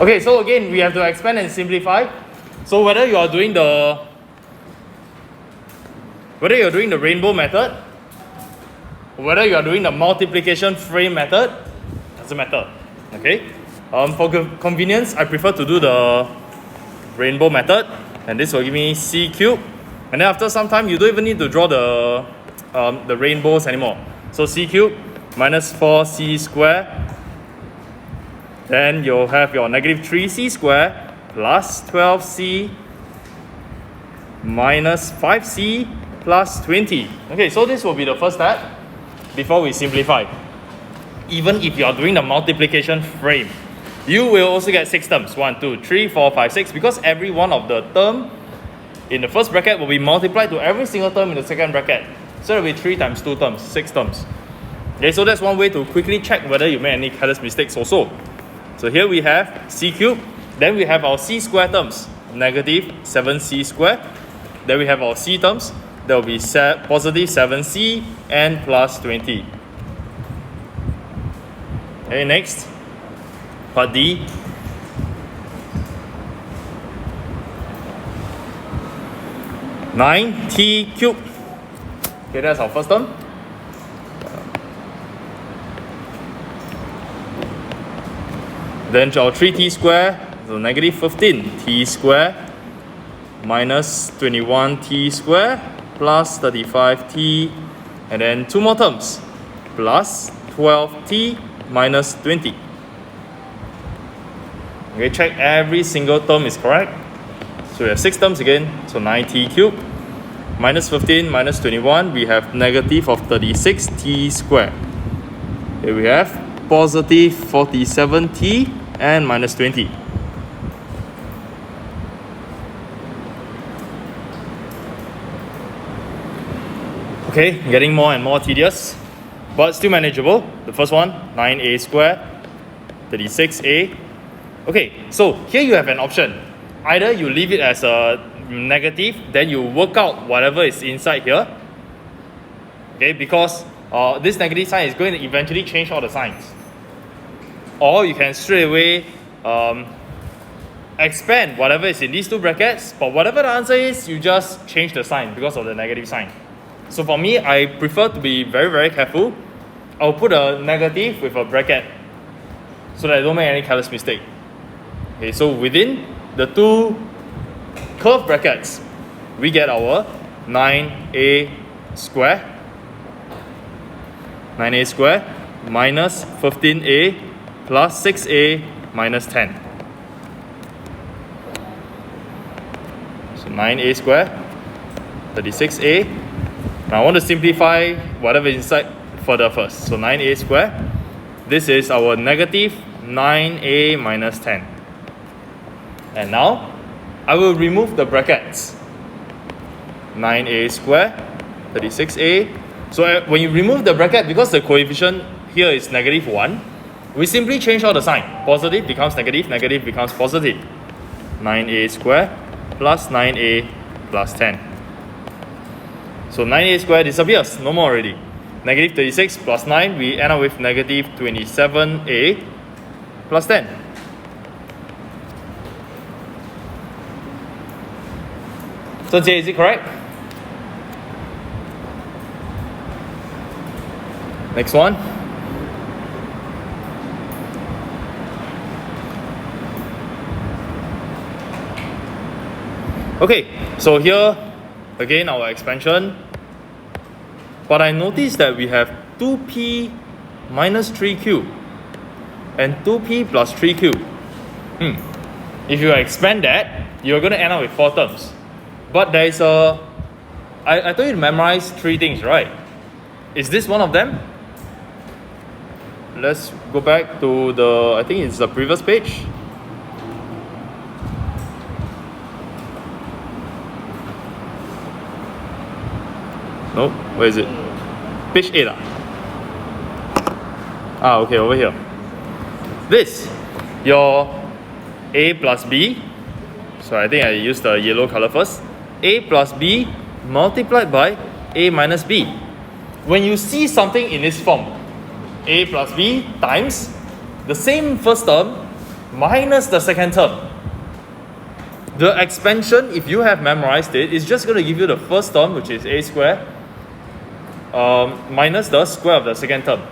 Okay, so again, we have to expand and simplify. So whether you're doing the rainbow method, or whether you are doing the multiplication frame method, doesn't matter. Okay. For convenience, I prefer to do the rainbow method, and this will give me c cubed. And then after some time, you don't even need to draw the rainbows anymore. So c cubed minus 4c squared. Then you'll have your negative 3c squared plus 12c minus 5c plus 20. Okay, so this will be the first step before we simplify. Even if you are doing the multiplication frame, you will also get 6 terms. 1, 2, 3, 4, 5, 6. Because every one of the term in the first bracket will be multiplied to every single term in the second bracket. So it will be 3 times 2 terms, 6 terms. Okay, so that's one way to quickly check whether you made any careless mistakes also. So here we have c cubed. Then we have our c squared terms, negative 7c squared. Then we have our c terms. There will be positive 7c and plus 20. Okay, next. Part D. Nine t cubed. Okay, that's our first term. Then our 3t squared, so negative 15t squared minus 21t squared plus 35t, and then 2 more terms plus 12t minus 20. Okay, check every single term is correct. So we have 6 terms again, so 9t cubed minus 15 minus 21, we have negative of 36t squared. Here we have positive 47t and minus 20. Okay, getting more and more tedious, but still manageable. The first one, 9a squared, 36a. Okay, so here you have an option. Either you leave it as a negative, then you work out whatever is inside here. Okay, because this negative sign is going to eventually change all the signs. Or you can straight away expand whatever is in these 2 brackets, but whatever the answer is, you just change the sign because of the negative sign. So for me, I prefer to be very, very careful. I'll put a negative with a bracket so that I don't make any careless mistake. Okay, so within the 2 curved brackets, we get our 9a squared. 9a squared minus 15a plus 6a minus 10. So 9a squared, 36a. Now I want to simplify whatever is inside further first. So 9a squared, this is our negative 9a minus 10. And now I will remove the brackets. 9a squared, 36a. So when you remove the bracket, because the coefficient here is negative 1, we simply change all the sign. Positive becomes negative, negative becomes positive. 9a squared plus 9a plus 10. So 9a squared disappears, no more already. Negative 36 plus 9, we end up with negative 27a plus 10. So J, is it correct? Next one. Okay, so here again our expansion. But I noticed that we have 2p minus 3 cubed and 2p plus 3 cubed. If you expand that, you're going to end up with 4 terms. But there is a... I told you to memorize 3 things, right? Is this one of them? Let's go back to the... I think it's the previous page. No, where is it? Page 8 okay, over here. This, your a plus b. So I think I use the yellow color first. A plus b multiplied by a minus b. When you see something in this form, a plus b times the same first term minus the second term. The expansion, if you have memorized it, is just going to give you the first term, which is a square, minus the square of the second term.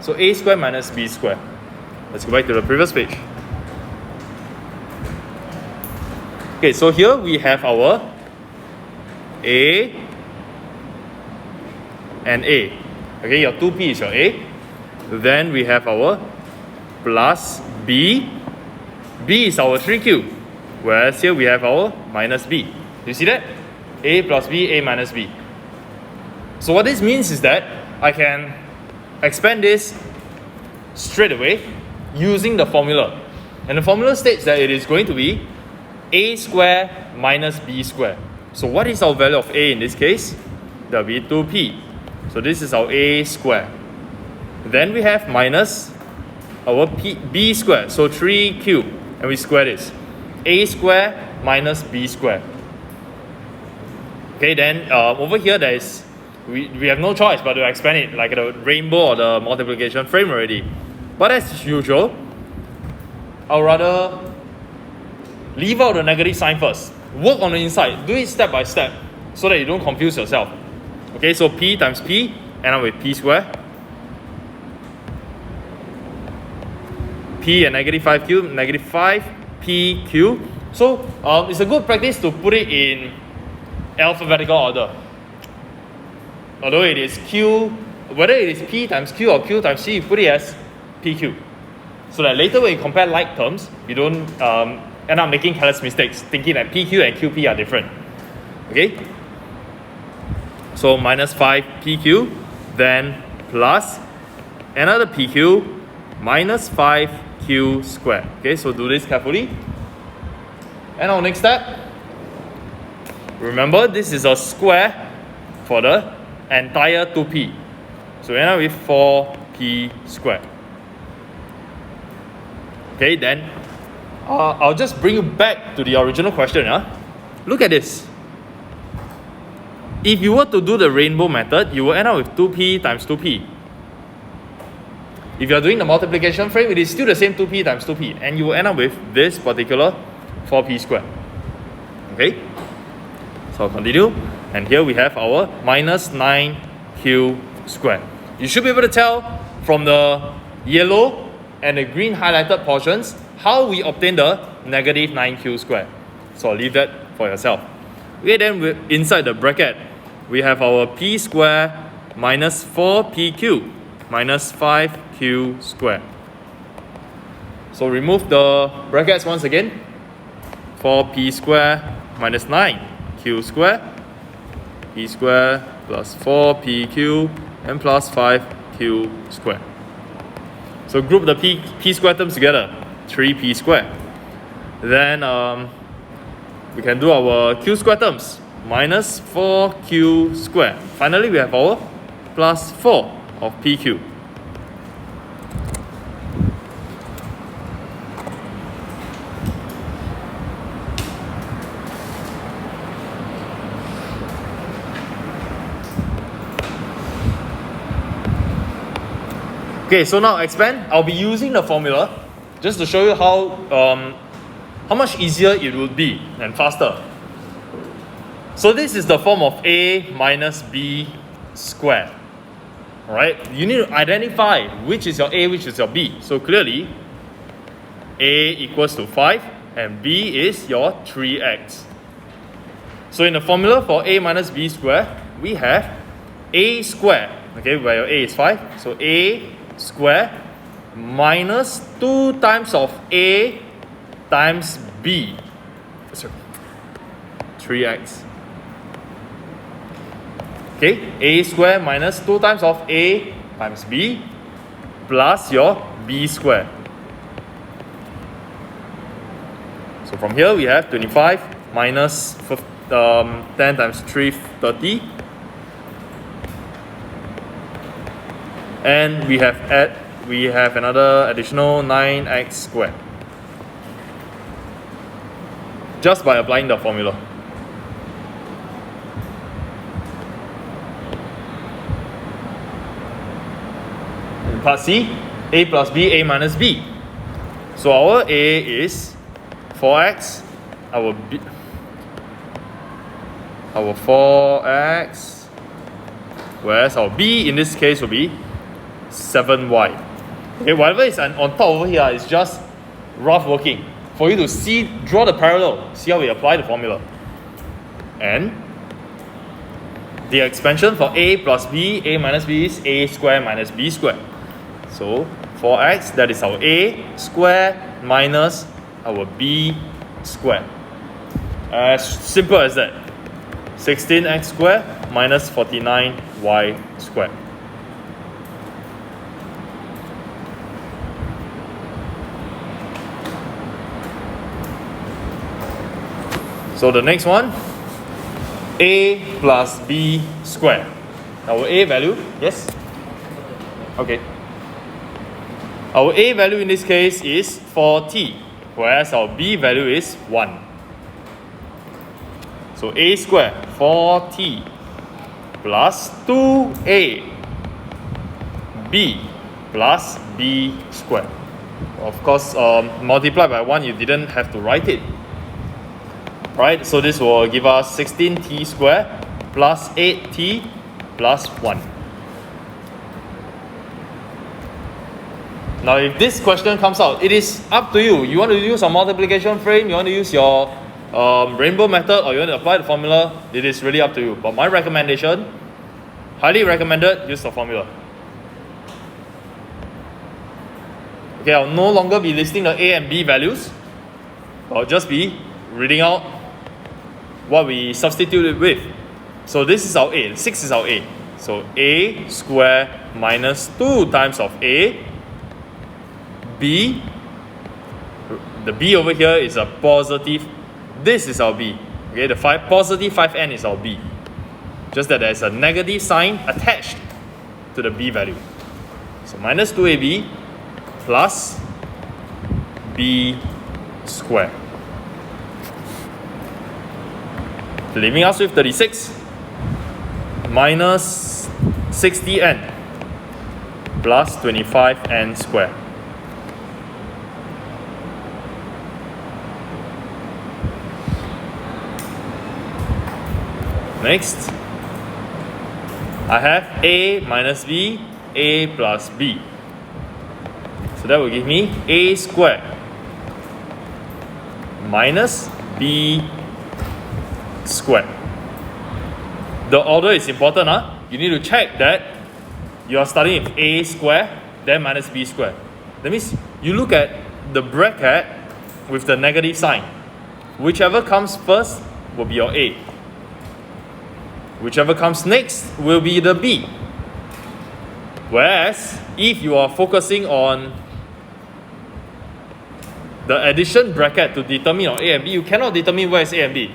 So a square minus b square. Let's go back to the previous page. Okay, so here we have our a and a. Okay, your 2p is your a. Then we have our plus b. B is our 3q. Whereas here we have our minus b. You see that? A plus b, a minus b. So what this means is that I can expand this straight away using the formula. And the formula states that it is going to be a square minus b square. So what is our value of a in this case? That will be 2p. So this is our a square. Then we have minus our b square. So 3q. And we square this. A square minus b square. Okay, then over here there is, we have no choice but to expand it like the rainbow or the multiplication frame already. But as usual, I'll rather leave out the negative sign first. Work on the inside. Do it step by step so that you don't confuse yourself. Okay, so p times p, end up with p square. P and negative 5q, negative 5pq. So it's a good practice to put it in alphabetical order. Although it is q, whether it is p times q or q times c, you put it as pq. So that later when you compare like terms, you don't end up making careless mistakes, thinking that pq and qp are different. Okay? So minus 5pq, then plus another pq, minus 5q squared. Okay, so do this carefully. And our next step, remember this is a square for the entire 2p. So we end up with 4p squared. Okay, then I'll just bring you back to the original question. Look at this. If you were to do the rainbow method, you will end up with 2p times 2p. If you are doing the multiplication frame, it is still the same 2p times 2p, and you will end up with this particular 4p squared. Okay? So I'll continue. And here we have our minus 9q squared. You should be able to tell from the yellow and the green highlighted portions how we obtain the negative 9q squared. So I'll leave that for yourself. Okay, then inside the bracket, we have our p squared minus 4pq minus 5q squared. So remove the brackets once again. 4p squared minus 9q squared. P squared plus 4pq and plus 5q squared. So group the p squared terms together. 3p squared. Then we can do our q squared terms. Minus 4q squared. Finally, we have our plus 4 of pq. Okay, so now expand. I'll be using the formula just to show you how much easier it would be and faster. So this is the form of a minus b squared. Alright, you need to identify which is your a, which is your b. So clearly, a equals to 5 and b is your 3x. So in the formula for a minus b squared, we have a squared, okay, where your a is 5. So a squared minus 2 times of a times b. Sorry, 3x. Okay, a squared minus 2 times of a times b plus your b squared. So from here we have 25 minus 10 times 3, 30. And we have another additional 9x squared. Just by applying the formula. Part C, a plus b, a minus b. So our A is 4x, our 4x, whereas our B in this case will be 7y. Okay, whatever is on top over here is just rough working for you to see, draw the parallel, see how we apply the formula. And the expansion for A plus B, A minus B is A square minus B square. So 4x, that is our A square minus our B square. As simple as that. 16x square minus 49y square. So the next one, A plus B square. Our A value, yes? Okay. Our A value in this case is 4t, whereas our B value is 1. So A square, 4t, plus 2A, B plus B square. Of course, multiplied by 1, you didn't have to write it. Right, so this will give us 16t square plus 8t plus 1. Now if this question comes out, it is up to you. You want to use a multiplication frame, you want to use your rainbow method, or you want to apply the formula, it is really up to you. But my recommendation, highly recommended, use the formula. Okay, I'll no longer be listing the A and B values. I'll just be reading out what we substituted with. So this is our A, 6 is our A. So A square minus 2 times of A, B, the B over here is a positive, this is our B. Okay, the positive 5n is our B. Just that there's a negative sign attached to the B value. So minus 2AB plus B square. Leaving us with 36 minus 60n plus 25n square. Next, I have A minus B, A plus B. So that will give me A square minus B square. The order is important. You need to check that you are starting with A square, then minus B square. That means you look at the bracket with the negative sign. Whichever comes first will be your A. Whichever comes next will be the B. Whereas, if you are focusing on the addition bracket to determine your A and B, you cannot determine where is A and B.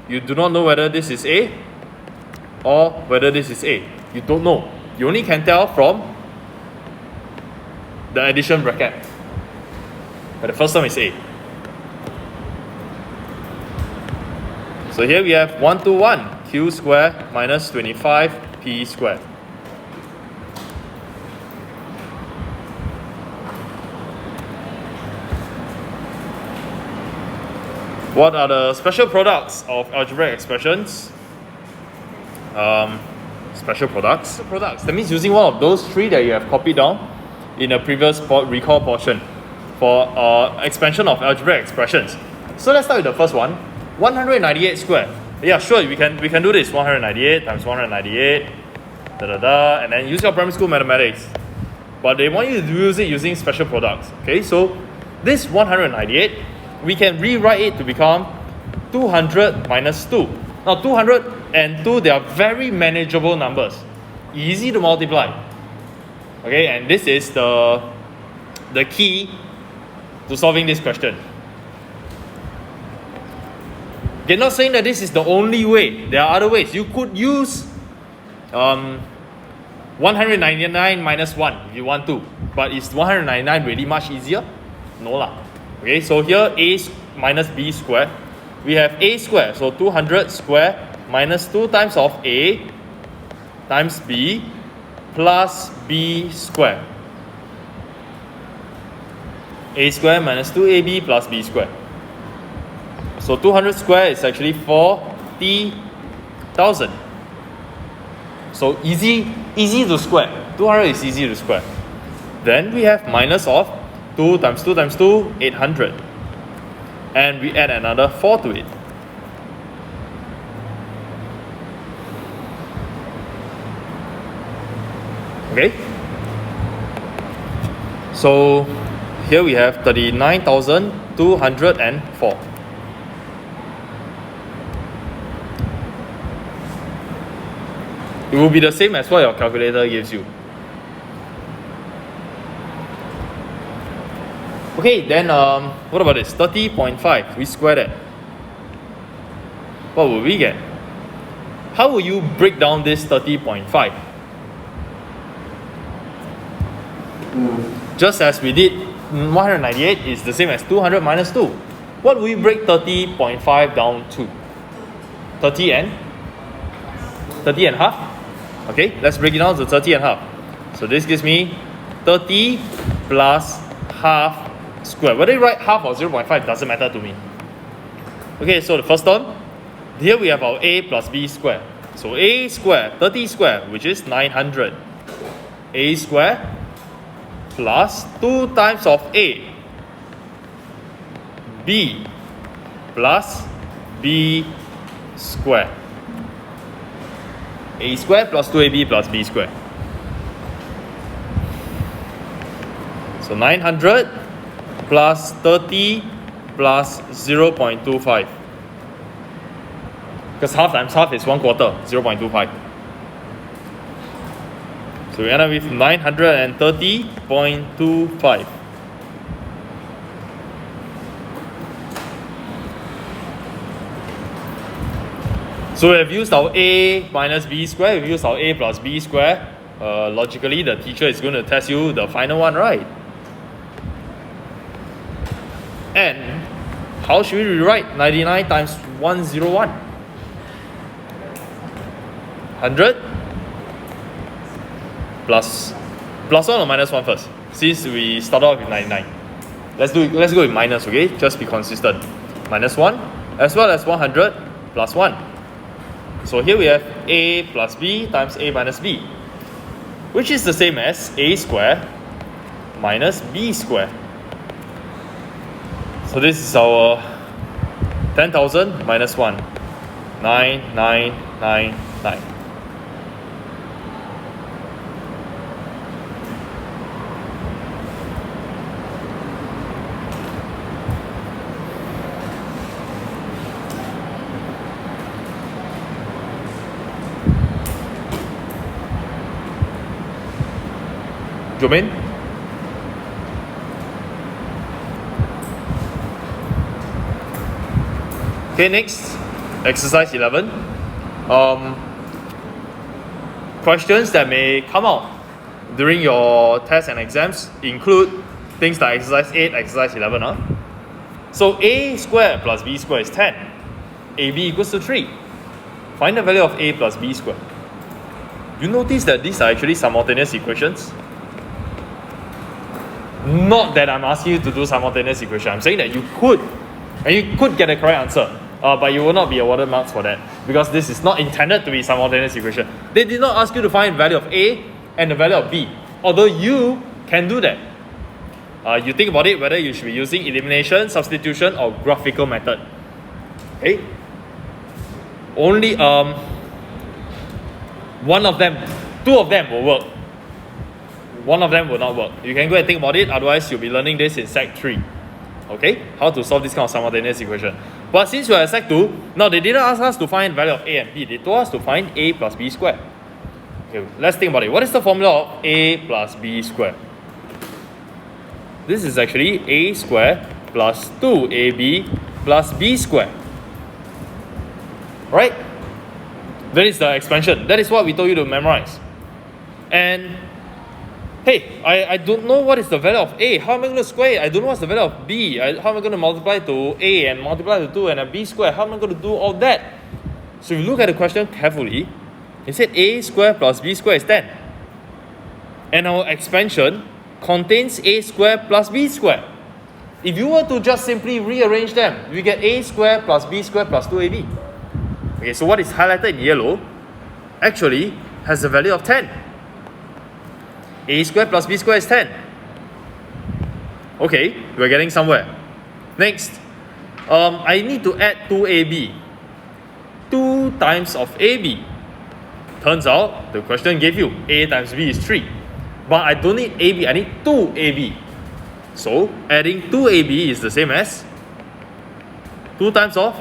You do not know whether this is A or whether this is A. You don't know. You only can tell from the addition bracket. But the first term is A. So here we have 1 to 1. Q square minus 25P square. What are the special products of algebraic expressions? Special products. That means using one of those three that you have copied down in a previous recall portion for expansion of algebraic expressions. So let's start with the first one. 198 square. Yeah, sure, we can do this. 198 times 198, and then use your primary school mathematics. But they want you to use it using special products. Okay, so this 198, we can rewrite it to become 200 minus 2. Now 200 and 2, they are very manageable numbers. Easy to multiply. Okay, and this is the key to solving this question. They're not saying that this is the only way. There are other ways. You could use 199 minus 1 if you want to. But is 199 really much easier? No lah. Okay, so here A minus B square. We have A square. So 200 square minus 2 times of A times B plus B square. a square minus 2ab plus b square. So 200 square is actually 40,000. So easy to square. 200 is easy to square. Then we have minus of 2 times 2 times 2, 800. And we add another 4 to it. Okay? So here we have 39,204. It will be the same as what your calculator gives you. Okay, then what about this? 30.5. We square that. What will we get? How will you break down this 30.5? Just as we did 198 is the same as 200 minus 2. What will we break 30.5 down to? 30 and half? Okay, let's break it down to 30 and half. So this gives me 30 plus half square. Whether you write half or 0.5 doesn't matter to me. Okay, so the first term, here we have our a plus b square. So a square, 30 square, which is 900. A square plus 2 times of a, b plus b square. A square plus 2ab plus b square. So 900 plus 30 plus 0.25. Because half times half is 1/4, 0.25. So we end up with 930.25. So we have used our a minus b square, we've used our a plus b square. Logically, the teacher is going to test you the final one, right? And how should we rewrite 99 times 101? 100 plus 1 or minus 1 first, since we start off with 99. Let's go with minus, okay? Just be consistent. Minus 1 as well as 100 plus 1. So here we have a plus b times a minus b, which is the same as a square minus b square. So this is our 10,000 minus 1. 9999. Jermaine? Okay, next, exercise 11. Questions that may come out during your tests and exams include things like exercise 8, exercise 11. So a square plus b square is 10. ab equals to 3. Find the value of a plus b square. You notice that these are actually simultaneous equations? Not that I'm asking you to do simultaneous equation. I'm saying that you could get the correct answer, but you will not be awarded marks for that because this is not intended to be simultaneous equation. They did not ask you to find the value of A and the value of B, although you can do that. You think about it, whether you should be using elimination, substitution, or graphical method. Okay? Only one of them, two of them will work. One of them will not work. You can go and think about it, otherwise you'll be learning this in Sec 3. Okay? How to solve this kind of simultaneous equation. But since we are at Sec 2, now they didn't ask us to find the value of A and B. They told us to find A plus B square. Okay, let's think about it. What is the formula of A plus B square? This is actually A square plus 2AB plus B square. Right? That is the expansion. That is what we told you to memorize. And hey, I don't know what is the value of A. How am I going to square it? I don't know what's the value of B. How am I going to multiply to A and multiply to 2 and a B square? How am I going to do all that? So if you look at the question carefully, it said A square plus B square is 10. And our expansion contains A square plus B square. If you were to just simply rearrange them, we get a squared plus b squared plus 2ab. Okay, so what is highlighted in yellow actually has a value of 10. A squared plus b squared is 10. Okay, we're getting somewhere. Next, I need to add 2ab. 2 times of ab. Turns out, the question gave you a times b is 3. But I don't need ab, I need 2ab. So, adding 2ab is the same as 2 times of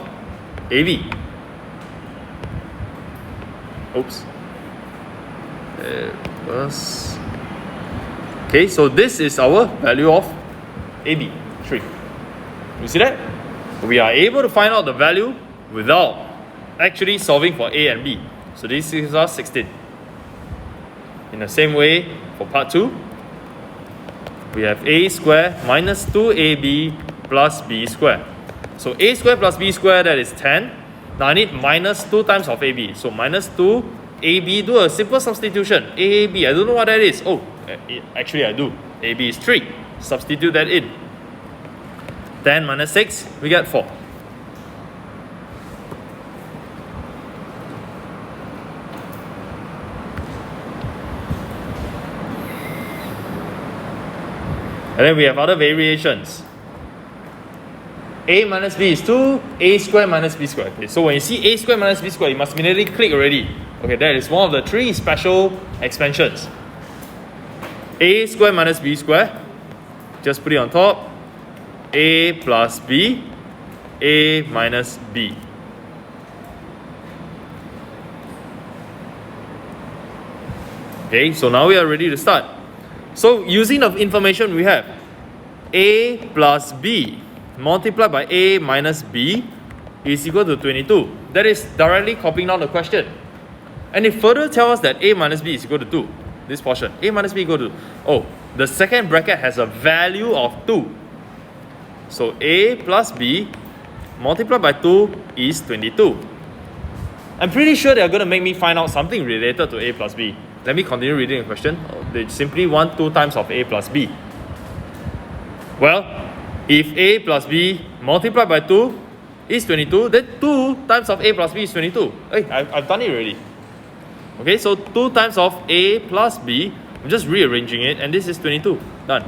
ab. Oops. Okay, so this is our value of AB, 3. You see that? We are able to find out the value without actually solving for A and B. So this gives us 16. In the same way, for part 2, we have a squared minus 2ab plus b squared. So a squared plus b squared, that is 10. Now I need minus 2 times of ab. So minus 2ab, do a simple substitution. ab, I don't know what that is. Oh, actually I do. ab is 3. Substitute that in. 10 minus 6, we get 4. And then we have other variations. A minus b is 2, a squared minus b squared. Okay, so when you see a squared minus b squared, you must immediately click already. Okay, that is one of the 3 special expansions. A squared minus b squared, just put it on top. A plus b, a minus b. Okay, so now we are ready to start. So using the information we have, a plus b multiplied by a minus b is equal to 22. That is directly copying down the question. And it further tells us that a minus b is equal to 2. This portion, a minus b equal to, oh, the second bracket has a value of 2. So a plus b multiplied by 2 is 22. I'm pretty sure they're going to make me find out something related to a plus b. Let me continue reading the question. They simply want 2 times of a plus b. Well, if a plus b multiplied by 2 is 22, then 2 times of a plus b is 22. Hey, I've done it already. Okay, so 2 times of a plus b, I'm just rearranging it, and this is 22. Done.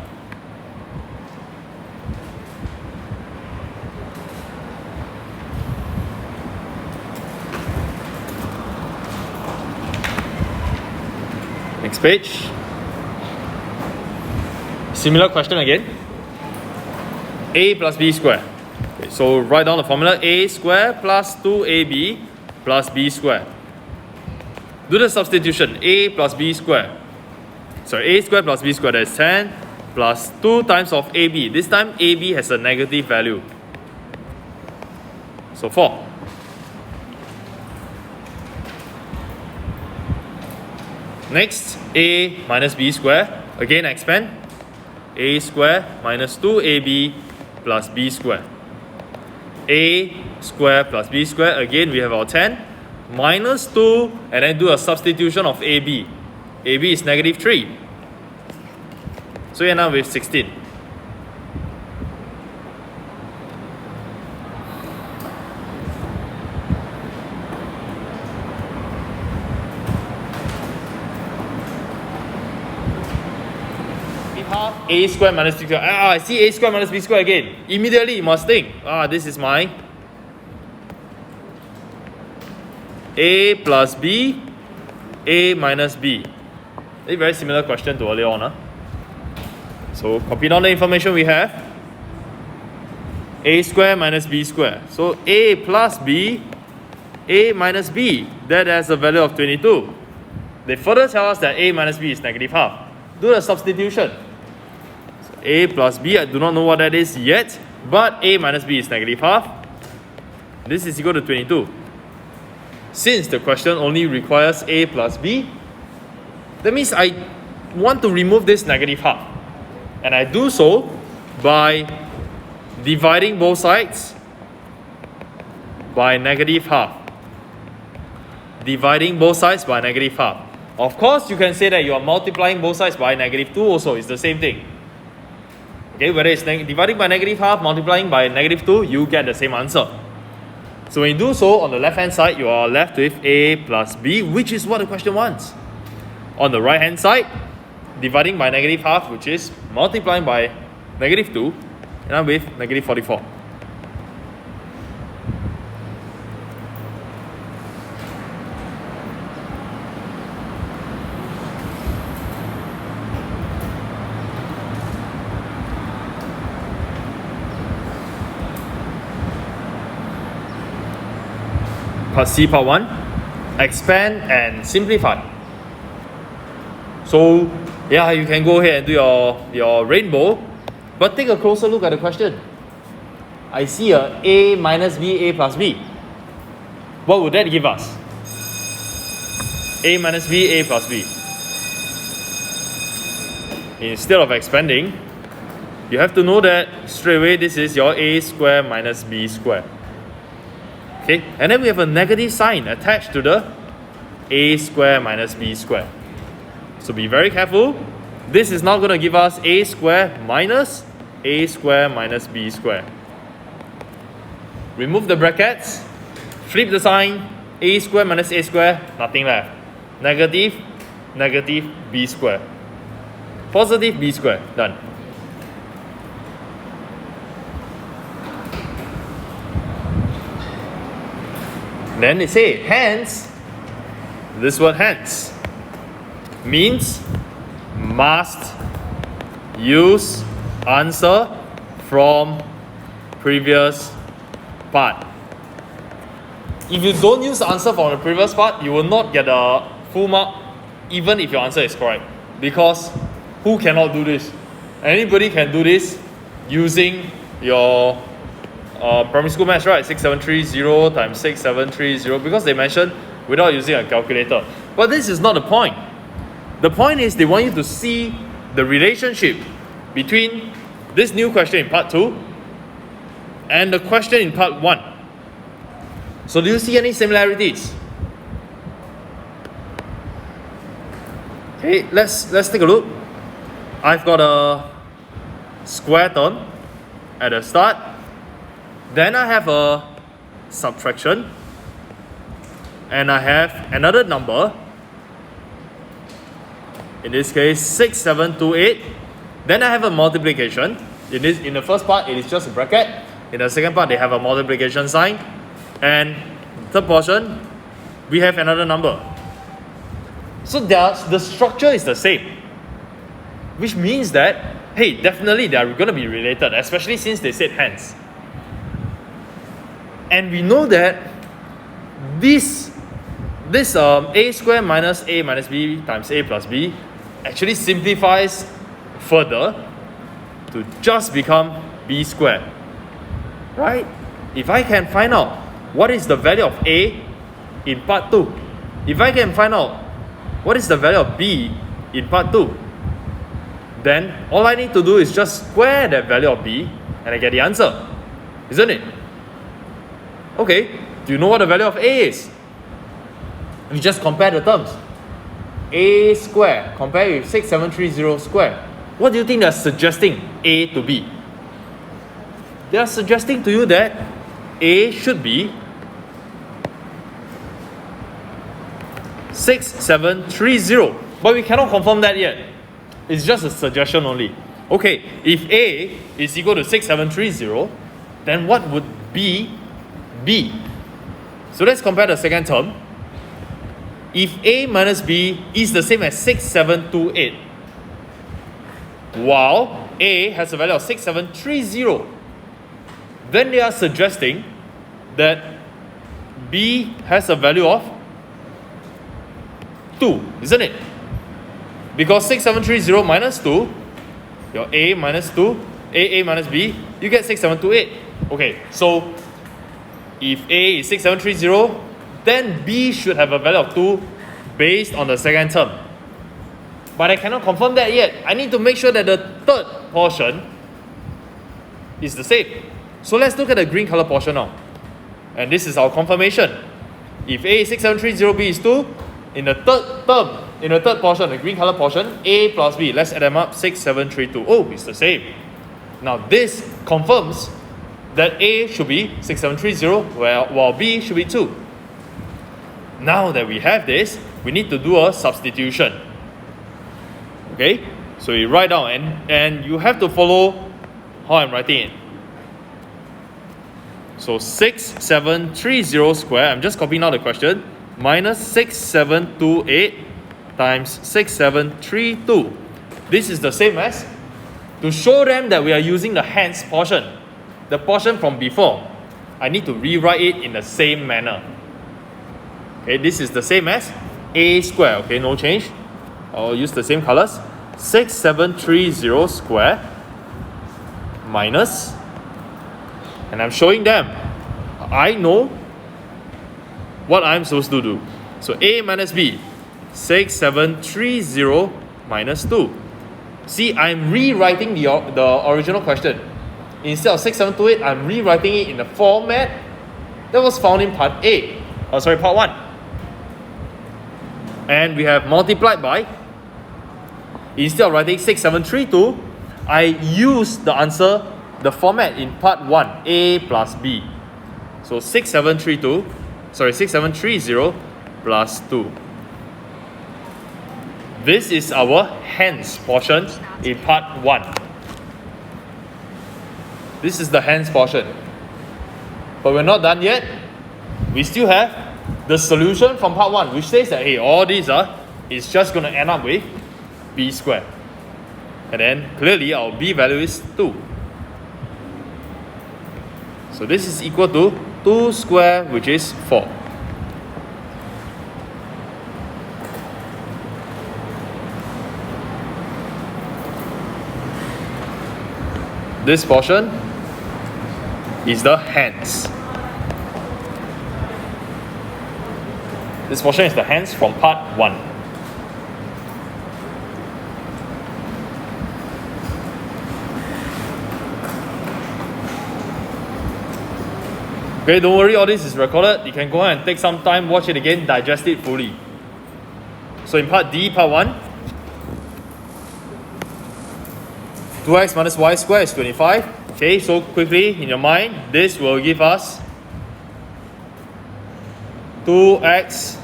Next page. Similar question again. A plus b squared. Okay, so write down the formula. A squared plus 2ab plus b squared. Do the substitution. A plus b squared. Sorry, a squared plus b squared, that is 10 plus 2 times of ab. This time ab has a negative value. So 4. Next, a minus b squared. Again, expand. A squared minus 2ab plus b squared. A squared plus b squared. Again, we have our 10 minus 2, and then do a substitution of ab. ab is negative 3. So you're now with 16. A squared minus b squared. I see a squared minus b squared again. Immediately you must think, this is my a plus b, a minus b. A very similar question to earlier on. So copy down the information we have. A squared minus b squared. So a plus b, a minus b. That has a value of 22. They further tell us that a minus b is negative half. Do the substitution. A plus b, I do not know what that is yet, but a minus b is negative half. This is equal to 22. Since the question only requires a plus b, that means I want to remove this negative half. And I do so by dividing both sides by negative half. Dividing both sides by negative half. Of course, you can say that you are multiplying both sides by negative 2 also. It's the same thing. Okay, Okay, whether it's dividing by negative half, multiplying by negative 2, you get the same answer. So when you do so, on the left hand side, you are left with a plus b, which is what the question wants. On the right hand side, dividing by negative half, which is multiplying by negative 2, and I'm with negative 44. Part C, part 1, expand and simplify. So, yeah, you can go ahead and do your rainbow, but take a closer look at the question. I see a minus b, a plus b. What would that give us? A minus b, a plus b. Instead of expanding, you have to know that straight away this is your a square minus b square. Okay, and then we have a negative sign attached to the a square minus b square. So be very careful. This is not going to give us a square minus b square. Remove the brackets, flip the sign, a square minus a square, nothing left. Negative, negative b square. Positive b square, done. Then they say, hence, this word hence means must use answer from previous part. If you don't use the answer from the previous part, you will not get a full mark even if your answer is correct. Because who cannot do this? Anybody can do this using your primary school maths, right? 6730 times 6730, because they mentioned without using a calculator. But this is not the point. The point is they want you to see the relationship between this new question in part 2 and the question in part 1. So do you see any similarities? Okay, let's take a look. I've got a square term at the start. Then I have a subtraction, and I have another number, in this case 6728. Then I have a multiplication. In the first part it is just a bracket. In the second part they have a multiplication sign, and third portion we have another number. So the structure is the same, which means that, hey, definitely they are going to be related, especially since they said hence. And we know that this a square minus a minus b times a plus b actually simplifies further to just become b squared. Right? If I can find out what is the value of a in part 2, if I can find out what is the value of b in part 2, then all I need to do is just square that value of b and I get the answer. Isn't it? Okay, do you know what the value of a is? You just compare the terms. A square compared with 6730 square. What do you think they're suggesting a to be? They are suggesting to you that a should be 6730. But we cannot confirm that yet. It's just a suggestion only. Okay, if a is equal to 6730, then what would b? So let's compare the second term. If a minus b is the same as 6728, while a has a value of 6730, then they are suggesting that b has a value of 2, isn't it? Because 6730 minus 2, your a minus 2, a minus b, you get 6728. Okay, so if a is 6730, then b should have a value of 2 based on the second term. But I cannot confirm that yet. I need to make sure that the third portion is the same. So let's look at the green color portion now. And this is our confirmation. If a is 6730, b is 2, in the third term, in the third portion, the green color portion, a plus b, let's add them up, 6732. Oh, it's the same. Now this confirms that A should be 6730 while B should be 2. Now that we have this, we need to do a substitution. Okay, so you write down and you have to follow how I'm writing it. So 6730 square, I'm just copying out the question, minus 6728 times 6732. This is the same as, to show them that we are using the hence portion, the portion from before, I need to rewrite it in the same manner. Okay, this is the same as A square, okay, no change. I'll use the same colors. 6730 square minus, and I'm showing them, I know what I'm supposed to do. So A minus B, 6730 minus 2. See, I'm rewriting the original question. Instead of 6728, I'm rewriting it in the format that was found in part part 1. And we have multiplied by, instead of writing 6732, I use the answer, the format in part 1, A plus B. So 6730 plus 2. This is our hence portion in part 1. This is the hence portion. But we're not done yet. We still have the solution from part 1, which says that, hey, all these is just going to end up with B squared. And then clearly our B value is 2. So this is equal to 2 squared, which is 4. This portion is the hence. This portion is the hence from part 1. Okay, don't worry, all this is recorded. You can go ahead and take some time, watch it again, digest it fully. So in part D, part 1, 2x minus y squared is 25. Okay, so quickly in your mind, this will give us 2x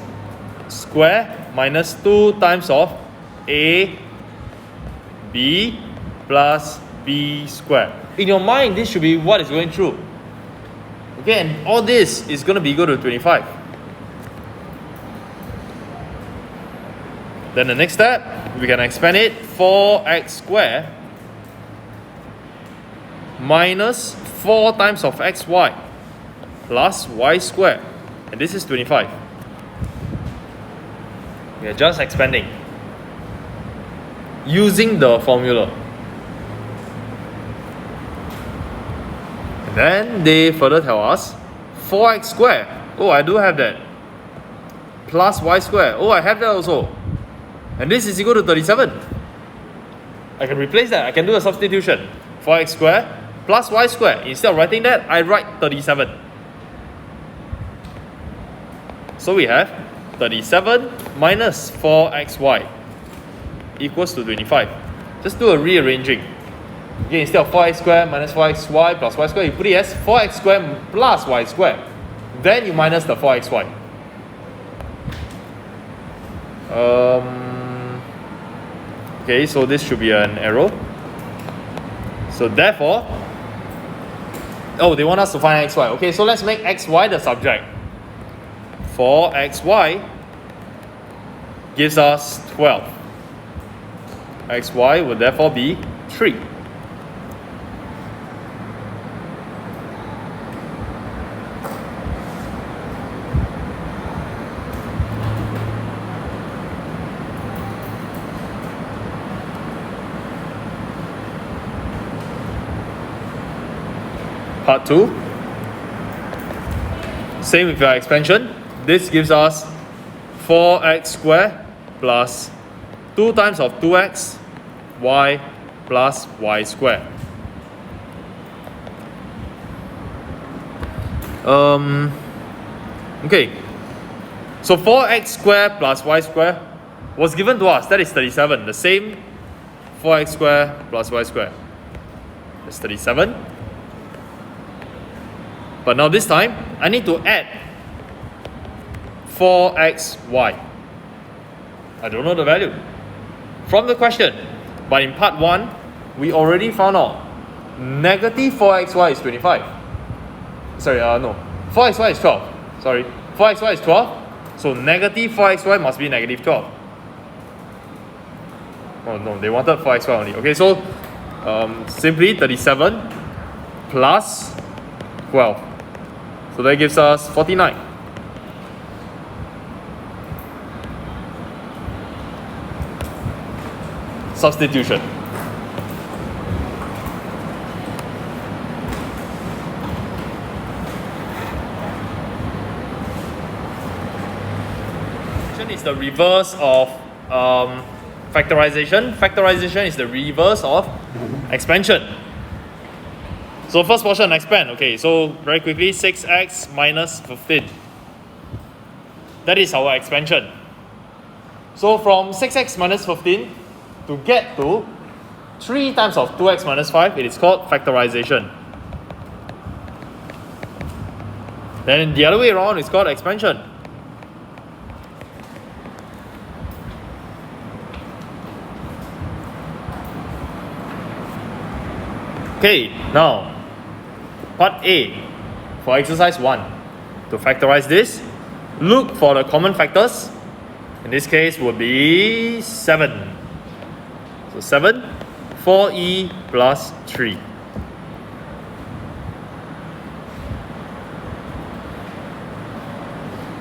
squared minus 2 times of a b plus b squared. In your mind, this should be what is going through. Okay, and all this is going to be equal to 25. Then the next step, we can expand it, 4x squared minus 4 times of xy plus y squared. And this is 25. We are just expanding using the formula. And then they further tell us 4x squared. Oh, I do have that. Plus y squared. Oh, I have that also. And this is equal to 37. I can replace that. I can do a substitution. 4x squared plus y squared. Instead of writing that, I write 37. So we have 37 minus 4xy equals to 25. Just do a rearranging. Okay, instead of 4x squared minus 4xy plus y squared, you put it as 4x squared plus y squared. Then you minus the 4xy. Okay, so this should be an arrow. So therefore, oh, they want us to find xy. Okay, so let's make xy the subject. 4xy gives us 12. Xy would therefore be 3. Part 2. Same with our expansion. This gives us 4x squared plus 2 times of 2x y plus y squared. Okay, so 4x squared plus y squared was given to us. That is 37. The same 4x squared plus y squared. That's 37. But now this time, I need to add 4xy. I don't know the value from the question. But in part 1, we already found out negative 4xy is 25. Sorry, no. 4xy is 12. Sorry. 4xy is 12. So negative 4xy must be negative 12. Oh no, they wanted 4xy only. Okay, so simply 37 plus 12. So that gives us 49. Substitution. Is the reverse of factorization. Factorization is the reverse of expansion. So first portion, expand. Okay, so very quickly, 6x minus 15. That is our expansion. So from 6x minus 15 to get to 3 times of 2x minus 5, it is called factorization. Then the other way around is called expansion. Okay, now part A for exercise 1. To factorize this, look for the common factors. In this case would be 7. So 7, 4e plus 3.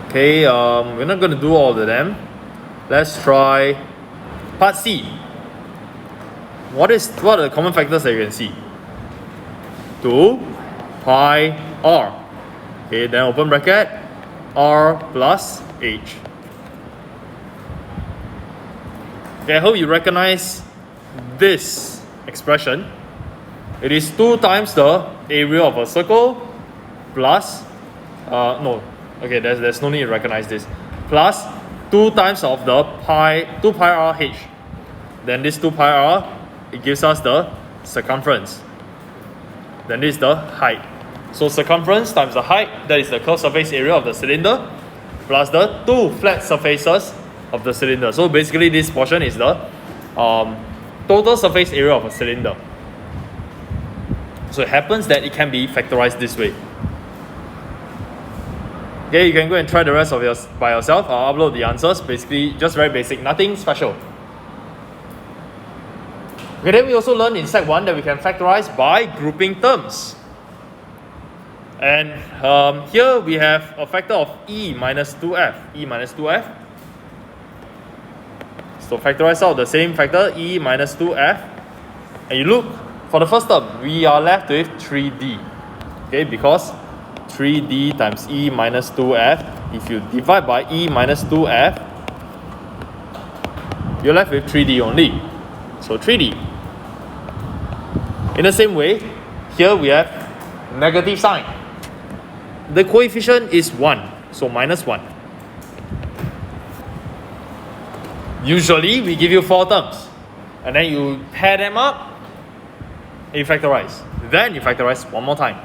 Okay, we're not going to do all of them. Let's try part C. What are the common factors that you can see? 2 pi r. Okay, then open bracket, r plus h. Okay, I hope you recognize this expression. It is 2 times the area of a circle plus, no, okay, there's no need to recognize this, plus 2 times of the 2 pi r h. Then this 2 pi r, it gives us the circumference. Then this is the height. So circumference times the height, that is the curved surface area of the cylinder, plus the 2 flat surfaces of the cylinder. So basically this portion is the total surface area of a cylinder. So it happens that it can be factorized this way. Okay, you can go and try the rest of yours by yourself. I'll upload the answers. Basically just very basic, nothing special. Okay, then we also learned in Sec 1 that we can factorize by grouping terms. And here we have a factor of e minus 2f. E minus 2f. So factorize out the same factor, e minus 2f. And you look, for the first term, we are left with 3d. Okay, because 3d times e minus 2f, if you divide by e minus 2f, you're left with 3d only. So 3d. In the same way, here we have negative sign. The coefficient is 1, so minus 1. Usually, we give you 4 terms. And then you pair them up, and you factorize. Then you factorize one more time.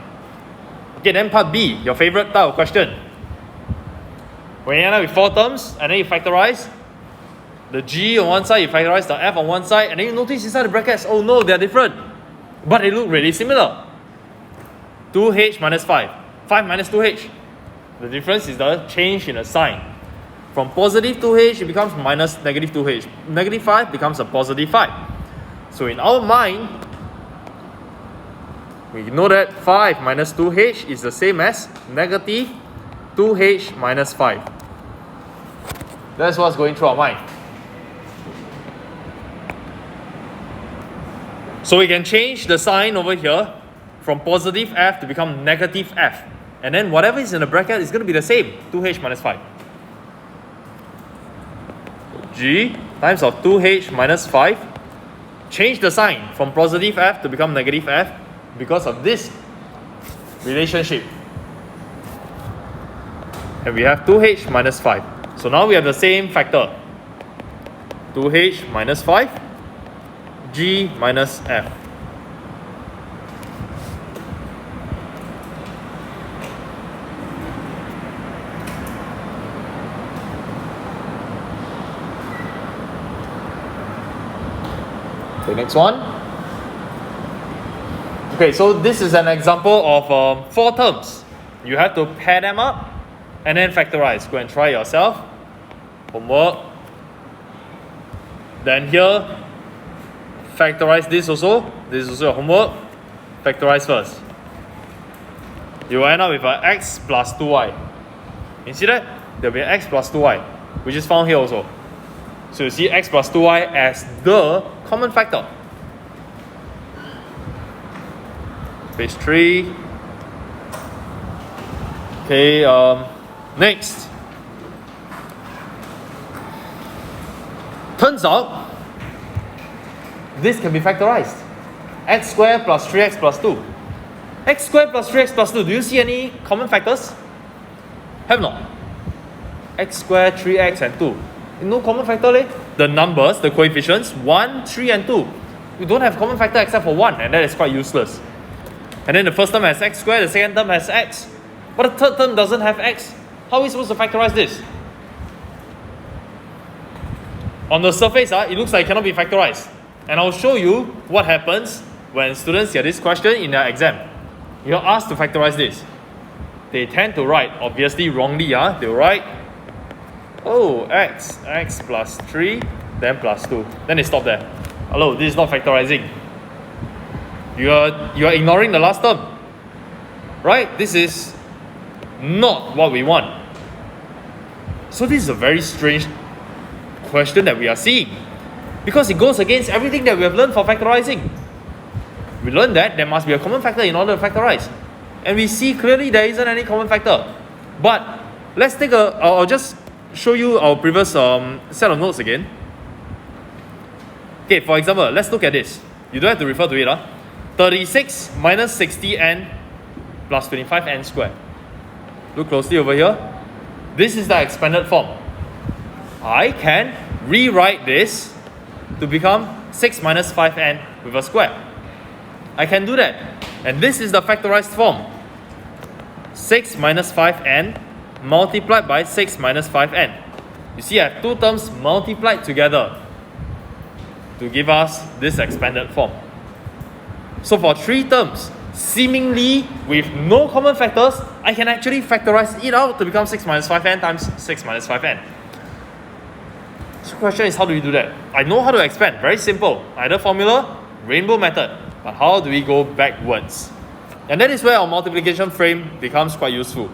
Okay, then part B, your favorite type of question. When you end up with 4 terms, and then you factorize the g on one side, you factorize the f on one side, and then you notice inside the brackets, oh no, they're different. But they look really similar. 2h minus 5. 5 minus 2h. The difference is the change in the sign. From positive 2h, it becomes minus negative 2h. Negative 5 becomes a positive 5. So in our mind, we know that 5 minus 2h is the same as negative 2h minus 5. That's what's going through our mind. So we can change the sign over here from positive f to become negative f. And then whatever is in the bracket is going to be the same, 2h minus 5. G times of 2h minus 5. Change the sign from positive f to become negative f because of this relationship. And we have 2h minus 5. So now we have the same factor. 2h minus 5. G minus f. Okay, next one. Okay, so this is an example of 4 terms. You have to pair them up and then factorize. Go and try yourself. Homework. Then here, factorize this also. This is also your homework. Factorize first. You will end up with an x plus 2y. You see that? There will be an x plus 2y, which is found here also. So you see x plus 2y as the common factor. Page 3. Okay, next. Turns out, this can be factorized. X squared plus 3x plus 2. X squared plus 3x plus 2. Do you see any common factors? Have not. X squared, 3x and 2. No common factor leh. The numbers, the coefficients, 1, 3 and 2. You don't have common factor except for 1, and that is quite useless. And then the first term has x squared, the second term has x. But the third term doesn't have x. How are we supposed to factorize this? On the surface, it looks like it cannot be factorized. And I'll show you what happens when students get this question in their exam. You're asked to factorize this. They tend to write, obviously wrongly, they'll write, oh, x plus 3, then plus 2. Then they stop there. Hello, this is not factorizing. You are ignoring the last term. Right? This is not what we want. So this is a very strange question that we are seeing, because it goes against everything that we have learned for factorizing. We learned that there must be a common factor in order to factorize, and we see clearly there isn't any common factor. But let's take I'll just show you our previous set of notes again. Okay, for example, let's look at this. You don't have to refer to it. 36 minus 60n plus 25n squared. Look closely over here. This is the expanded form. I can rewrite this to become 6 minus 5n with a square. I can do that. And this is the factorized form. 6 minus 5n multiplied by 6 minus 5n. You see, I have 2 terms multiplied together to give us this expanded form. So for 3 terms, seemingly with no common factors, I can actually factorize it out to become 6 minus 5n times 6 minus 5n. So the question is, how do we do that? I know how to expand, very simple. Either formula, rainbow method. But how do we go backwards? And that is where our multiplication frame becomes quite useful.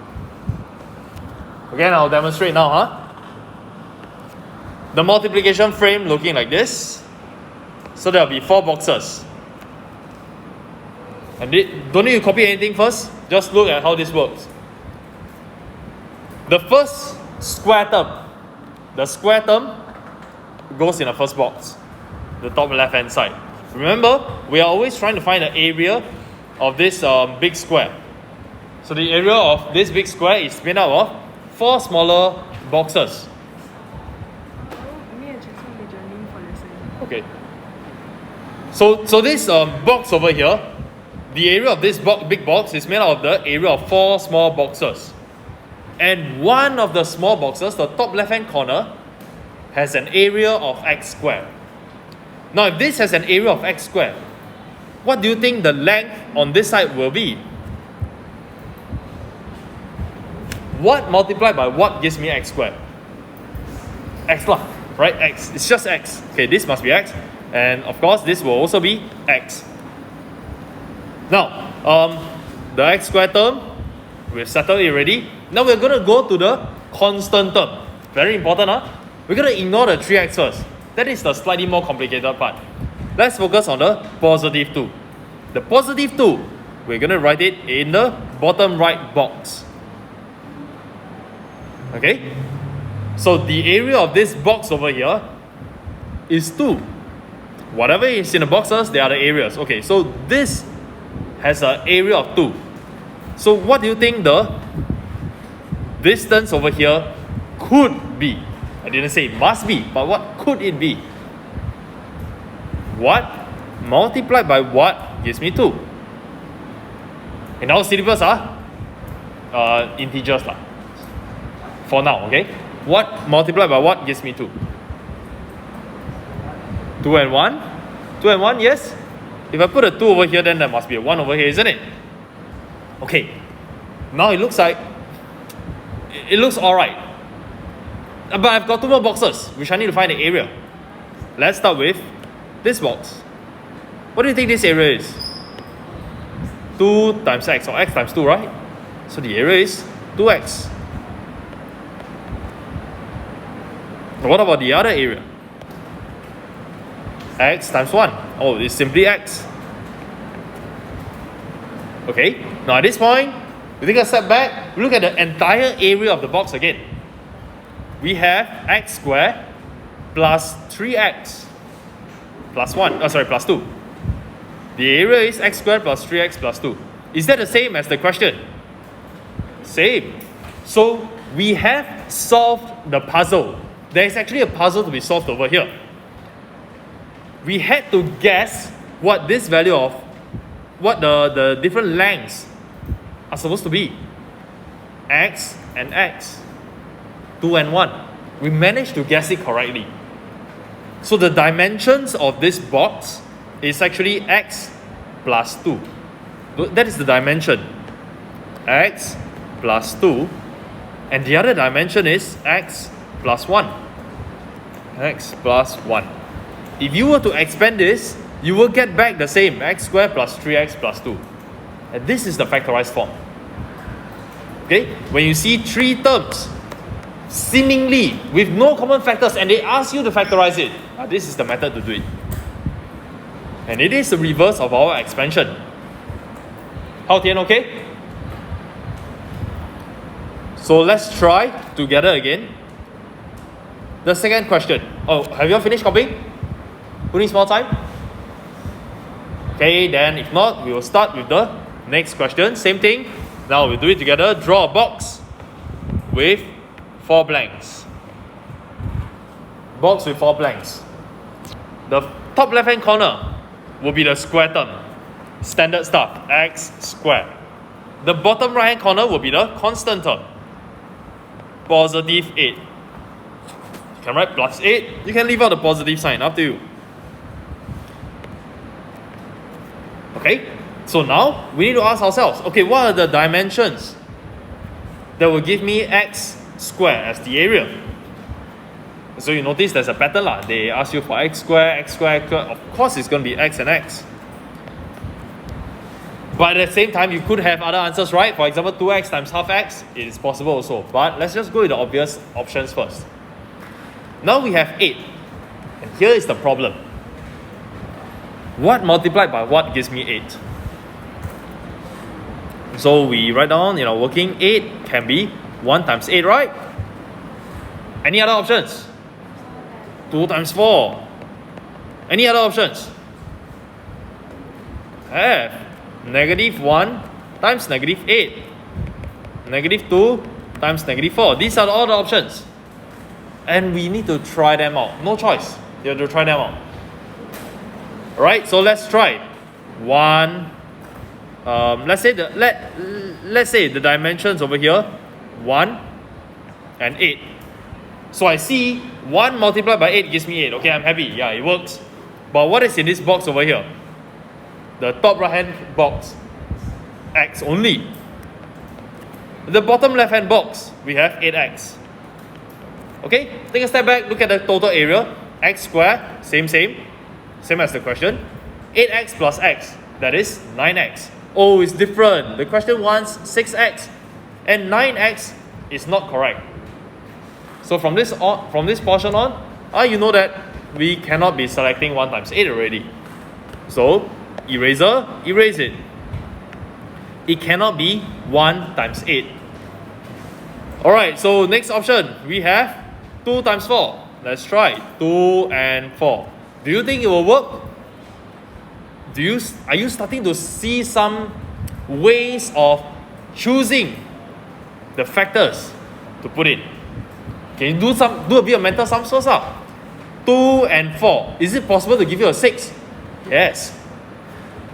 Again, I'll demonstrate now. The multiplication frame looking like this. So there will be 4 boxes. And don't need to copy anything first. Just look at how this works. The first square term. The square term goes in the first box. The top left hand side. Remember, we are always trying to find the area of this big square. So the area of this big square is made up of 4 smaller boxes. Okay. So this box over here, the area of this big box is made out of the area of 4 small boxes. And one of the small boxes, the top left hand corner, has an area of x squared. Now if this has an area of x squared, what do you think the length on this side will be? What multiplied by what gives me x squared? X lah, right? X. It's just x. Okay, this must be x. And of course, this will also be x. Now, the x squared term, we've settled it already. Now we're going to go to the constant term. Very important, We're going to ignore the 3x first. That is the slightly more complicated part. Let's focus on the positive 2. The positive 2, we're going to write it in the bottom right box. Okay? So the area of this box over here is 2. Whatever is in the boxes, they are the areas. Okay, so this has an area of 2. So what do you think the distance over here could be? I didn't say it must be, but what could it be? What multiplied by what gives me 2? In our syllabus integers lah. For now, okay? What multiplied by what gives me 2? 2 and 1? 2 and 1, yes? If I put a 2 over here, then there must be a 1 over here, isn't it? Okay, now it looks like, it looks alright. But I've got 2 more boxes, which I need to find the area. Let's start with this box. What do you think this area is? 2 times x, or x times 2, right? So the area is 2x. What about the other area? X times 1. Oh, it's simply x. Okay, now at this point, we take a step back, we look at the entire area of the box again. We have x squared plus 3x plus 1, plus 2. The area is x squared plus 3x plus 2. Is that the same as the question? Same. So we have solved the puzzle. There is actually a puzzle to be solved over here. We had to guess what this value of, what the different lengths are supposed to be. X and x. 2 and 1. We managed to guess it correctly. So the dimensions of this box is actually x plus 2. That is the dimension. X plus 2. And the other dimension is x plus 1. X plus 1. If you were to expand this, you will get back the same, x squared plus 3x plus 2. And this is the factorized form. Okay? When you see 3 terms, seemingly with no common factors, and they ask you to factorize it, this is the method to do it. And it is the reverse of our expansion. Hao Tian, okay? So let's try together again. The second question. Oh, have you all finished copying? Who needs more time? Okay, then if not, we will start with the next question. Same thing. Now we'll do it together. Draw a box with 4 blanks. Box with 4 blanks. The top left hand corner will be the square term. Standard stuff, x squared. The bottom right hand corner will be the constant term. Positive 8. You can write plus 8. You can leave out the positive sign, up to you. Okay, so now we need to ask ourselves, okay, what are the dimensions that will give me x squared as the area? So you notice there's a pattern lah. They ask you for x squared, x squared, x squared. Of course it's going to be x and x. But at the same time, you could have other answers, right? For example, 2x times half x, it is possible also. But let's just go with the obvious options first. Now we have 8. And here is the problem. What multiplied by what gives me 8? So we write down, working 8 can be 1 times 8, right? Any other options? 2 times 4. Any other options? Have negative 1 times negative 8. Negative 2 times negative 4. These are all the options. And we need to try them out. No choice. You have to try them out. Alright, so let's try. 1. Let's say the dimensions over here, 1 and 8. So I see 1 multiplied by 8 gives me 8. Okay, I'm happy. Yeah, it works. But what is in this box over here? The top right hand box, x only. The bottom left hand box, we have 8x. Okay, take a step back, look at the total area. X squared, same as the question. 8x plus x, that is 9x. Oh, it's different. The question wants 6x, and 9x is not correct. So from this portion on, you know that we cannot be selecting 1 times 8 already. So eraser, erase it. It cannot be 1 times 8. Alright, so next option, we have 2 times 4. Let's try 2 and 4. Do you think it will work? Are you starting to see some ways of choosing the factors to put in? Can you do a bit of mental sums first up? 2 and 4. Is it possible to give you a 6? Yes.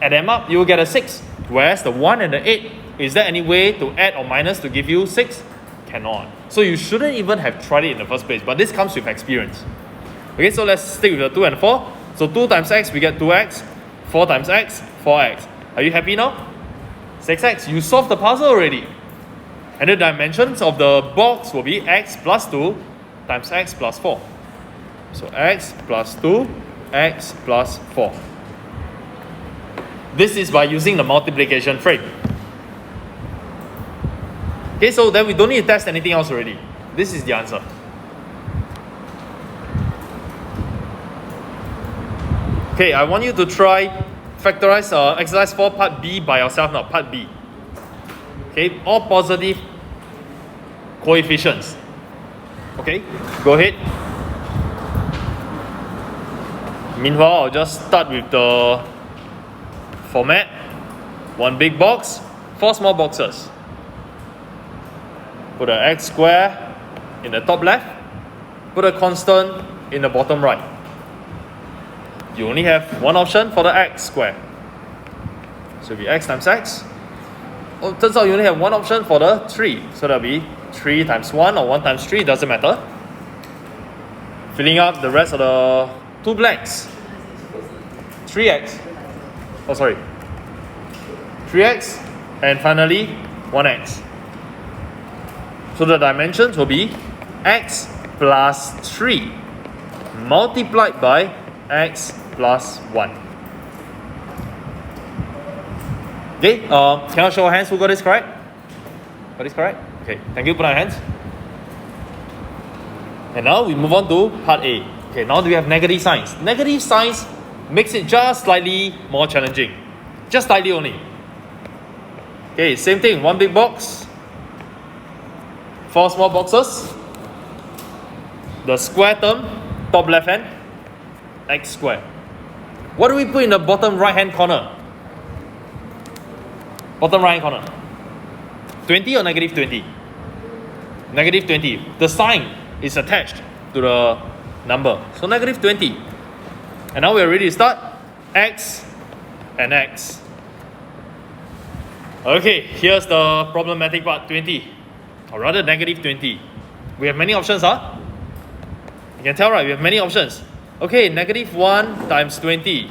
Add them up, you will get a 6. Whereas the 1 and the 8, is there any way to add or minus to give you 6? Cannot. So you shouldn't even have tried it in the first place. But this comes with experience. Okay, so let's stick with the 2 and 4. So 2 times x, we get 2x. 4 times x, 4x. Are you happy now? 6x, you solved the puzzle already. And the dimensions of the box will be x plus 2 times x plus 4. So x plus 2, x plus 4. This is by using the multiplication frame. Okay, so then we don't need to test anything else already. This is the answer. Okay, I want you to try factorize exercise 4 part B by yourself now, part B. Okay, all positive coefficients. Okay, go ahead. Meanwhile, I'll just start with the format. 1 big box, 4 small boxes. Put an x square in the top left, put a constant in the bottom right. You only have one option for the x square. So it'll be x times x. Oh, turns out you only have one option for the 3. So that'll be 3 times 1 or 1 times 3, doesn't matter. Filling up the rest of the 2 blanks. 3x. Oh, sorry. 3x. And finally, 1x. So the dimensions will be x plus 3 multiplied by x plus 1. Okay, can I show of hands who got this correct? Got this correct? Okay, thank you, put on your hands. And now we move on to part A. Okay, now do we have negative signs? Negative signs makes it just slightly more challenging. Just slightly only. Okay, same thing, 1 big box, 4 small boxes. The square term, top left hand, x squared. What do we put in the bottom right hand corner? Bottom right hand corner. 20 or negative 20? Negative 20. The sign is attached to the number. So negative 20. And now we're ready to start. X and x. Okay, here's the problematic part, 20. Or rather negative 20. We have many options, huh? You can tell, right? We have many options. Okay, negative 1 times 20.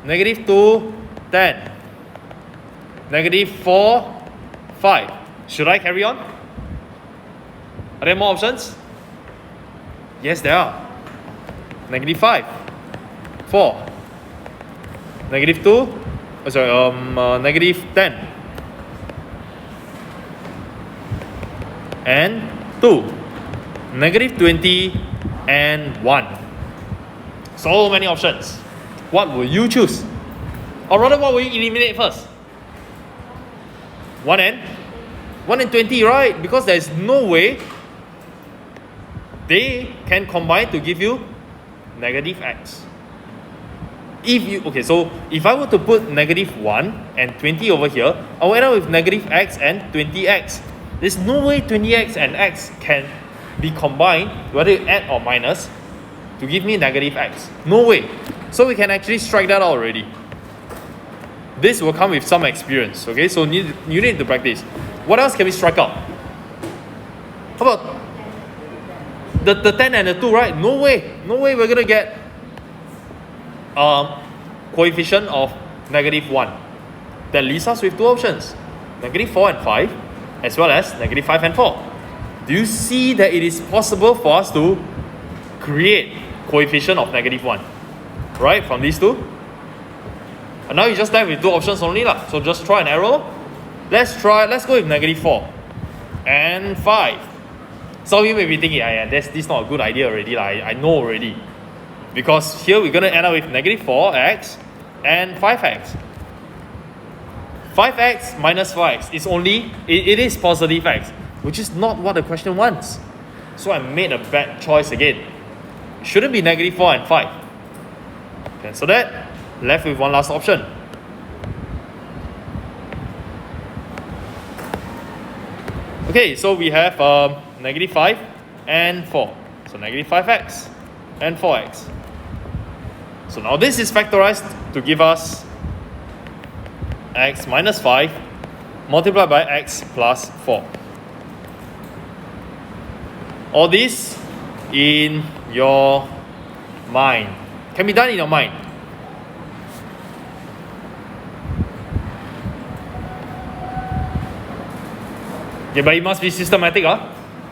Negative 2, 10. Negative 4, 5. Should I carry on? Are there more options? Yes, there are. Negative 5, 4. Negative 2, negative 10. And 2. Negative 20 and 1. So many options. What will you choose? Or rather, what will you eliminate first? 1 and 20, right? Because there is no way they can combine to give you negative x. So if I were to put negative 1 and 20 over here, I will end up with negative x and 20x. There's no way 20x and x can be combined, whether you add or minus, to give me negative x. No way. So we can actually strike that out already. This will come with some experience, okay? So you need to practice. What else can we strike out? How about the 10 and the 2, right? No way we're going to get coefficient of negative 1. That leaves us with 2 options. Negative 4 and 5, as well as negative 5 and 4. Do you see that it is possible for us to create coefficient of negative 1? Right, from these two? And now you just left with 2 options only lah. So just try an arrow. Let's go with negative 4 and 5. Some of you may be thinking, this is not a good idea already lah. I know already. Because here we're going to end up with negative 4x and 5x. 5x minus 4x is it is positive x, which is not what the question wants. So I made a bad choice again. It shouldn't be negative 4 and 5. Cancel that. Left with one last option. Okay, so we have negative 5 and 4. So negative 5x and 4x. So now this is factorized to give us x minus 5 multiplied by x plus 4. All this in your mind. Can be done in your mind. Yeah, but it must be systematic.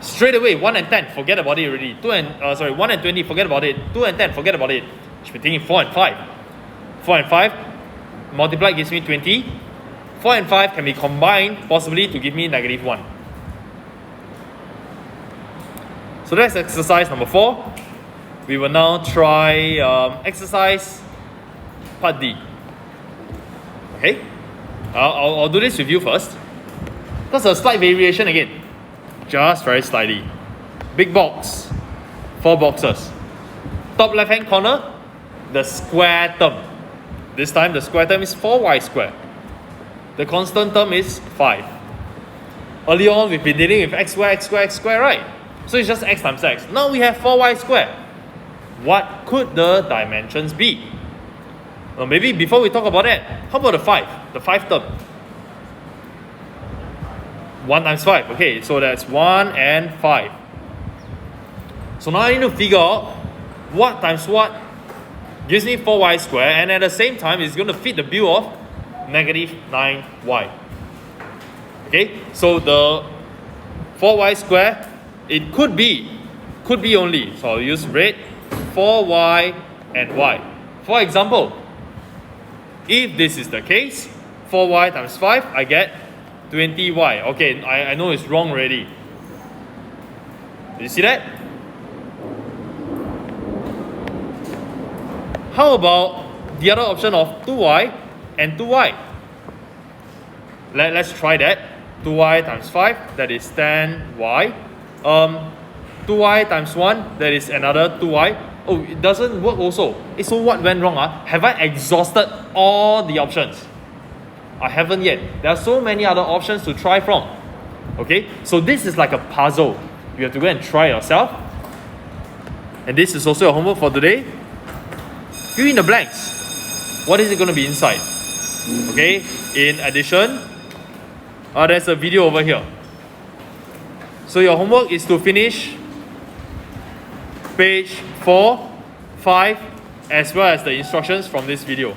Straight away, 1 and 10, forget about it already. 1 and 20, forget about it. 2 and 10, forget about it. Should be thinking 4 and 5. 4 and 5 multiplied gives me 20. 4 and 5 can be combined possibly to give me -1. So that's exercise number 4. We will now try exercise part D. Okay, I'll do this with you first. That's a slight variation again, just very slightly. Big box, 4 boxes. Top left hand corner, the square term. This time the square term is 4y squared. The constant term is 5. Earlier on we've been dealing with x squared, x squared, x squared, right? So it's just x times x. Now we have 4y squared. What could the dimensions be? Well, maybe before we talk about that, how about the 5? The 5 term. 1 times 5. Okay, so that's 1 and 5. So now I need to figure out what times what gives me 4y squared, and at the same time it's going to fit the bill of -9y. Okay, so the 4y squared, it could be only, so I'll use red, 4y and y. For example, if this is the case, 4y times 5, I get 20y. Okay, I know it's wrong already. You see that? How about the other option of 2y and 2y? Let's try that. 2y times 5, that is 10y. 2y times 1, that is another 2y. Oh, it doesn't work also. So what went wrong? Have I exhausted all the options? I haven't yet. There are so many other options to try from. Okay, so this is like a puzzle. You have to go and try yourself. And this is also your homework for today. Fill in the blanks. What is it going to be inside? Okay, in addition, there's a video over here. So your homework is to finish page 4, 5, as well as the instructions from this video.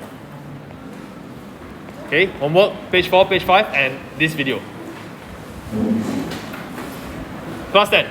Okay, homework, page 4, page 5, and this video. Class 10.